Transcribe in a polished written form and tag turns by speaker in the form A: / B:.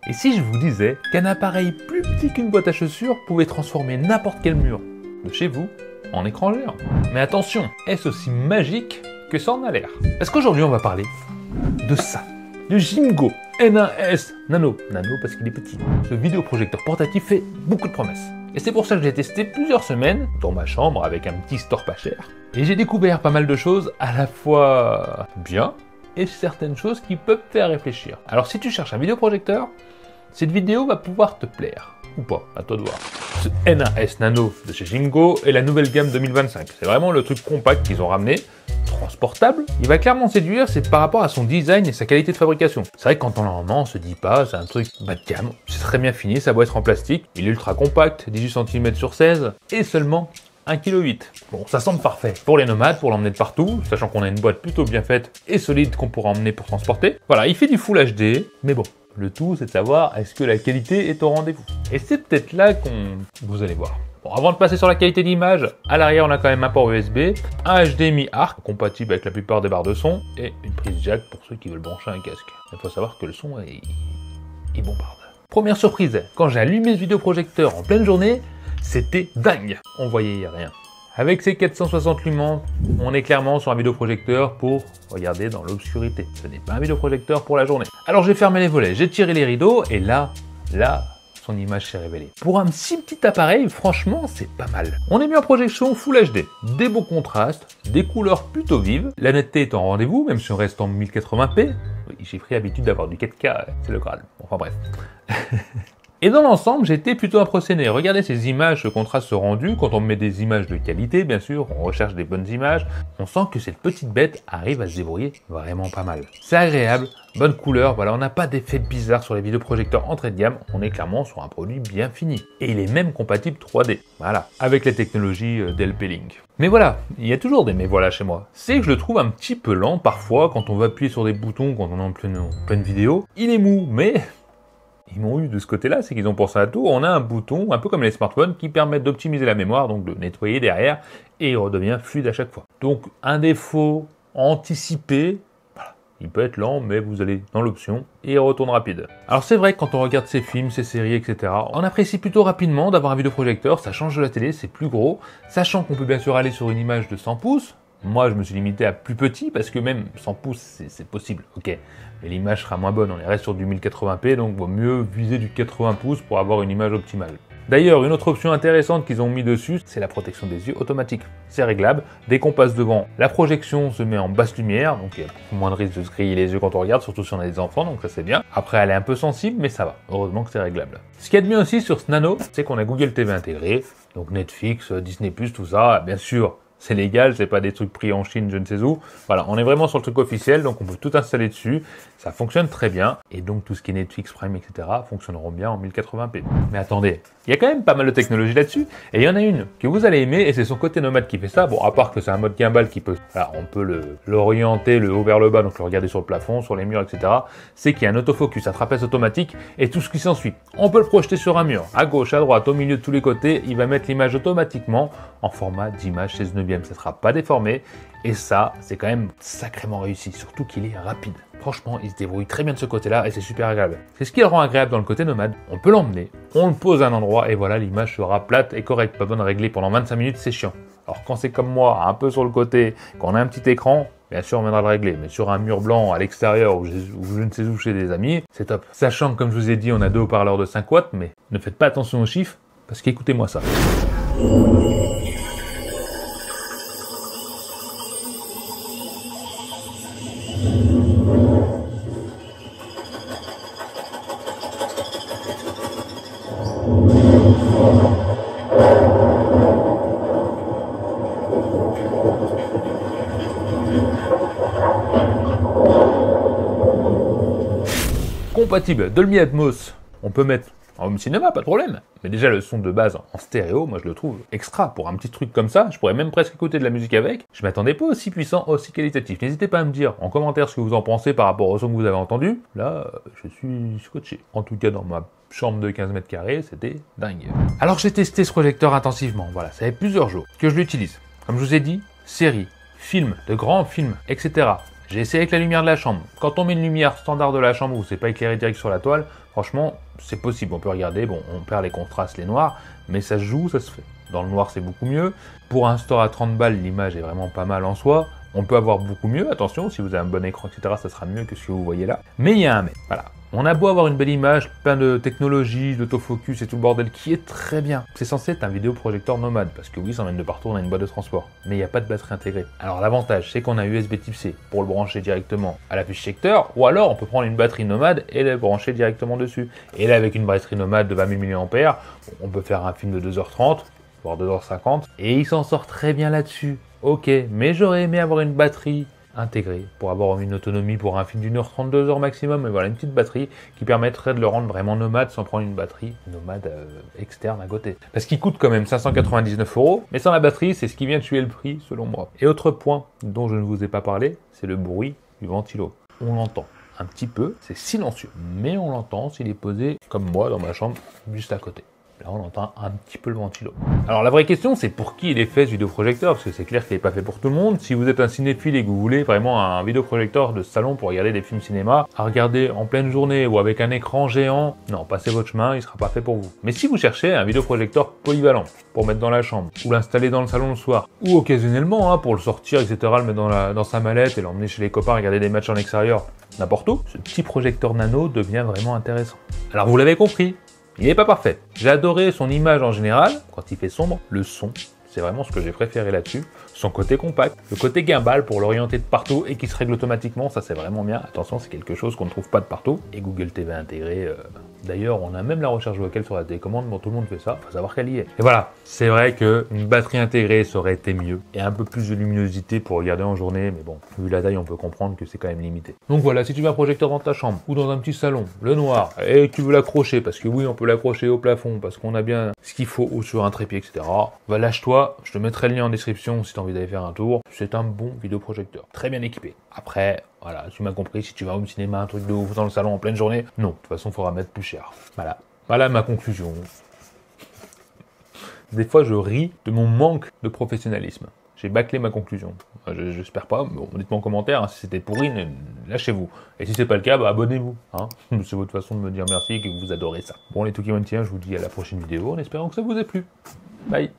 A: Et si je vous disais qu'un appareil plus petit qu'une boîte à chaussures pouvait transformer n'importe quel mur de chez vous en écran géant? Mais attention, est-ce aussi magique que ça en a l'air? Parce qu'aujourd'hui on va parler de ça, du Jimgo N1S Nano. Nano parce qu'il est petit. Ce vidéoprojecteur portatif fait beaucoup de promesses. Et c'est pour ça que j'ai testé plusieurs semaines dans ma chambre avec un petit store pas cher. Et j'ai découvert pas mal de choses à la fois bien et certaines choses qui peuvent faire réfléchir. Alors si tu cherches un vidéoprojecteur, cette vidéo va pouvoir te plaire. Ou pas, à toi de voir. Ce N1S Nano de chez Jimgo est la nouvelle gamme 2025. C'est vraiment le truc compact qu'ils ont ramené, transportable. Il va clairement séduire, c'est par rapport à son design et sa qualité de fabrication. C'est vrai que quand on l'a en main, on se dit pas, c'est un truc bas de gamme. C'est très bien fini, sa boîte en plastique. Il est ultra compact, 18 cm sur 16 et seulement 1,8 kg. Bon, ça semble parfait pour les nomades, pour l'emmener de partout, sachant qu'on a une boîte plutôt bien faite et solide qu'on pourra emmener pour transporter. Voilà, il fait du Full HD, mais bon, le tout c'est de savoir est-ce que la qualité est au rendez-vous. Et c'est peut-être là vous allez voir. Bon, avant de passer sur la qualité d'image, à l'arrière on a quand même un port USB, un HDMI ARC compatible avec la plupart des barres de son et une prise jack pour ceux qui veulent brancher un casque. Il faut savoir que le son il bombarde. Première surprise, quand j'ai allumé ce vidéoprojecteur en pleine journée, c'était dingue. On voyait rien. Avec ces 460 lumens, on est clairement sur un vidéoprojecteur pour regarder dans l'obscurité. Ce n'est pas un vidéoprojecteur pour la journée. Alors j'ai fermé les volets, j'ai tiré les rideaux et là, son image s'est révélée. Pour un si petit appareil, franchement, c'est pas mal. On est mis en projection Full HD, des beaux contrastes, des couleurs plutôt vives. La netteté est en rendez-vous, même si on reste en 1080p. Oui, j'ai pris l'habitude d'avoir du 4K, c'est le Graal. Enfin bref. Et dans l'ensemble, j'ai été plutôt impressionné. Regardez ces images, ce contraste rendu. Quand on met des images de qualité, bien sûr, on recherche des bonnes images. On sent que cette petite bête arrive à se débrouiller vraiment pas mal. C'est agréable, bonne couleur. Voilà, on n'a pas d'effet bizarre sur les vidéoprojecteurs entrée de gamme. On est clairement sur un produit bien fini. Et il est même compatible 3D. Voilà, avec la technologie DLP-Link. Mais voilà, il y a toujours des mais voilà chez moi. C'est que je le trouve un petit peu lent parfois quand on va appuyer sur des boutons, quand on est en pleine vidéo. Il est mou, mais ils m'ont eu de ce côté-là, c'est qu'ils ont pensé à tout. On a un bouton, un peu comme les smartphones, qui permettent d'optimiser la mémoire, donc de nettoyer derrière, et il redevient fluide à chaque fois. Donc un défaut anticipé, voilà. Il peut être lent, mais vous allez dans l'option, et il retourne rapide. Alors c'est vrai que quand on regarde ces films, ces séries, etc., on apprécie plutôt rapidement d'avoir un vidéoprojecteur, ça change de la télé, c'est plus gros, sachant qu'on peut bien sûr aller sur une image de 100 pouces, moi, je me suis limité à plus petit parce que même 100 pouces, c'est possible, ok. Mais l'image sera moins bonne, on reste sur du 1080p, donc vaut mieux viser du 80 pouces pour avoir une image optimale. D'ailleurs, une autre option intéressante qu'ils ont mis dessus, c'est la protection des yeux automatique. C'est réglable, dès qu'on passe devant, la projection se met en basse lumière, donc il y a moins de risque de se griller les yeux quand on regarde, surtout si on a des enfants, donc ça c'est bien. Après, elle est un peu sensible, mais ça va, heureusement que c'est réglable. Ce qu'il y a de bien aussi sur ce Nano, c'est qu'on a Google TV intégré, donc Netflix, Disney+, tout ça, bien sûr. C'est légal, c'est pas des trucs pris en Chine, je ne sais où. Voilà, on est vraiment sur le truc officiel, donc on peut tout installer dessus. Ça fonctionne très bien. Et donc tout ce qui est Netflix, Prime, etc. fonctionneront bien en 1080p. Mais attendez, il y a quand même pas mal de technologie là-dessus. Et il y en a une que vous allez aimer, et c'est son côté nomade qui fait ça. Bon, à part que c'est un mode gimbal qui peut... Voilà, on peut l'orienter le haut vers le bas, donc le regarder sur le plafond, sur les murs, etc. C'est qu'il y a un autofocus à trapèze automatique et tout ce qui s'ensuit. On peut le projeter sur un mur, à gauche, à droite, au milieu, de tous les côtés. Il va mettre l'image automatiquement en format d'image 16:9. Ça ne sera pas déformé, et ça, c'est quand même sacrément réussi, surtout qu'il est rapide. Franchement, il se débrouille très bien de ce côté-là, et c'est super agréable. C'est ce qui le rend agréable dans le côté nomade. On peut l'emmener, on le pose à un endroit, et voilà, l'image sera plate et correcte, pas besoin de régler pendant 25 minutes, c'est chiant. Alors quand c'est comme moi, un peu sur le côté, quand on a un petit écran, bien sûr on viendra le régler, mais sur un mur blanc à l'extérieur, ou je ne sais où chez des amis, c'est top. Sachant que comme je vous ai dit, on a 2 haut-parleurs de 5 watts, mais ne faites pas attention aux chiffres, parce qu'écoutez-moi ça. Compatible Dolby Atmos, on peut mettre en home cinéma, pas de problème. Mais déjà le son de base en stéréo, moi je le trouve extra. Pour un petit truc comme ça, je pourrais même presque écouter de la musique avec. Je m'attendais pas aussi puissant, aussi qualitatif. N'hésitez pas à me dire en commentaire ce que vous en pensez par rapport au son que vous avez entendu. Là, je suis scotché. En tout cas dans ma chambre de 15 mètres carrés, c'était dingue. Alors j'ai testé ce projecteur intensivement, voilà, ça fait plusieurs jours que je l'utilise. Comme je vous ai dit, série, films, de grands films, etc. J'ai essayé avec la lumière de la chambre. Quand on met une lumière standard de la chambre où c'est pas éclairé direct sur la toile, franchement, c'est possible. On peut regarder, bon, on perd les contrastes, les noirs, mais ça se joue, ça se fait. Dans le noir, c'est beaucoup mieux. Pour un store à 30 balles, l'image est vraiment pas mal en soi. On peut avoir beaucoup mieux, attention, si vous avez un bon écran, etc., ça sera mieux que ce que vous voyez là. Mais il y a un mais, voilà. On a beau avoir une belle image, plein de technologies, d'autofocus et tout le bordel qui est très bien. C'est censé être un vidéoprojecteur nomade, parce que oui, ça emmène de partout, on a une boîte de transport. Mais il n'y a pas de batterie intégrée. Alors l'avantage, c'est qu'on a USB type C pour le brancher directement à la puce secteur, ou alors on peut prendre une batterie nomade et la brancher directement dessus. Et là, avec une batterie nomade de 20 000 mAh, on peut faire un film de 2h30, voire 2h50, et il s'en sort très bien là-dessus. Ok, mais j'aurais aimé avoir une batterie intégrée pour avoir une autonomie pour un film d'1h30, 2h maximum, mais voilà, une petite batterie qui permettrait de le rendre vraiment nomade sans prendre une batterie nomade externe à côté. Parce qu'il coûte quand même 599 €, mais sans la batterie, c'est ce qui vient de tuer le prix selon moi. Et autre point dont je ne vous ai pas parlé, c'est le bruit du ventilo. On l'entend un petit peu, c'est silencieux, mais on l'entend s'il est posé comme moi dans ma chambre juste à côté. Là, on entend un petit peu le ventilo. Alors, la vraie question, c'est pour qui il est fait ce vidéoprojecteur, parce que c'est clair qu'il n'est pas fait pour tout le monde. Si vous êtes un cinéphile et que vous voulez vraiment un vidéoprojecteur de salon pour regarder des films cinéma, à regarder en pleine journée ou avec un écran géant, non, passez votre chemin, il ne sera pas fait pour vous. Mais si vous cherchez un vidéoprojecteur polyvalent pour mettre dans la chambre, ou l'installer dans le salon le soir, ou occasionnellement, hein, pour le sortir, etc., le mettre dans sa mallette et l'emmener chez les copains, regarder des matchs en extérieur, n'importe où, ce petit projecteur nano devient vraiment intéressant. Alors, vous l'avez compris, il n'est pas parfait. J'ai adoré son image en général, quand il fait sombre, le son, c'est vraiment ce que j'ai préféré là-dessus. Son côté compact, le côté gimbal pour l'orienter de partout et qui se règle automatiquement, ça c'est vraiment bien. Attention, c'est quelque chose qu'on ne trouve pas de partout. Et Google TV intégré, d'ailleurs on a même la recherche vocale sur la télécommande, bon tout le monde fait ça, faut savoir qu'elle y est. Et voilà, c'est vrai qu'une batterie intégrée ça aurait été mieux. Et un peu plus de luminosité pour regarder en journée, mais bon, vu la taille on peut comprendre que c'est quand même limité. Donc voilà, si tu veux un projecteur dans ta chambre ou dans un petit salon, le noir, et que tu veux l'accrocher, parce que oui on peut l'accrocher au plafond, parce qu'on a bien ce qu'il faut ou sur un trépied, etc. Va lâche-toi, je te mettrai le lien en description si tu as envie d'aller faire un tour. C'est un bon vidéoprojecteur, très bien équipé. Après, voilà, tu m'as compris, si tu vas au cinéma, un truc de ouf dans le salon en pleine journée, non, de toute façon, il faudra mettre plus cher. Voilà. Voilà ma conclusion. Des fois, je ris de mon manque de professionnalisme. J'ai bâclé ma conclusion. J'espère pas, bon, dites-moi en commentaire, hein, si c'était pourri, lâchez-vous. Et si c'est pas le cas, bah, abonnez-vous. Hein. C'est votre façon de me dire merci et que vous adorez ça. Bon, les Toukimon, je vous dis à la prochaine vidéo en espérant que ça vous ait plu. Bye.